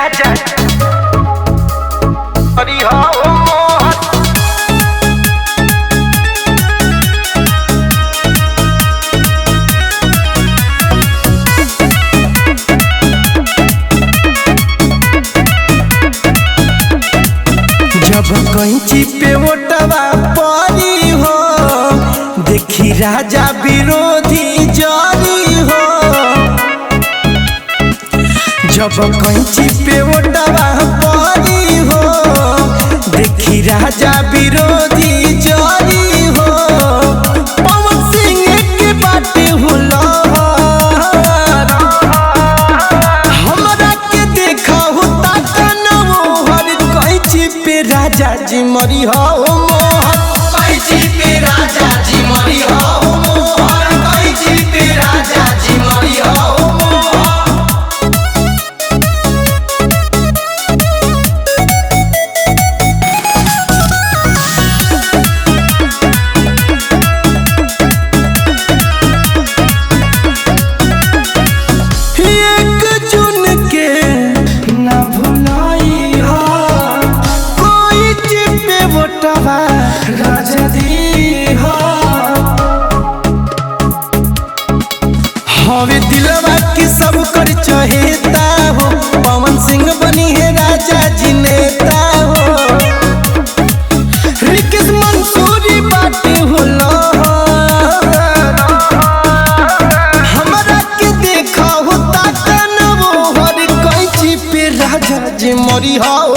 राजा अरे हो मोहन जब कैंची पे ओटवा परी हो देखी राजा विरोधी जारी हो। जब कैंची पे ओटवा परी हो देखी राजा विरोधी जारी हो। पवन सिंह के बाटे होला हमरा के देखा होता कनवो हर कैंची पे राजा जी मरी हो मोहन कैंची पे राजा जी मरी हो मोहन कैंची पे राजा जी मरी हो राजा दी हो हवे दिलवा की सब कर चहेता हो। पवन सिंह बनी है राजा जी नेता हो। रिकेश मंसूरी बाटे होला हमरा के देखा होता कनवो हर कैंची पे राजा जी मरी हो।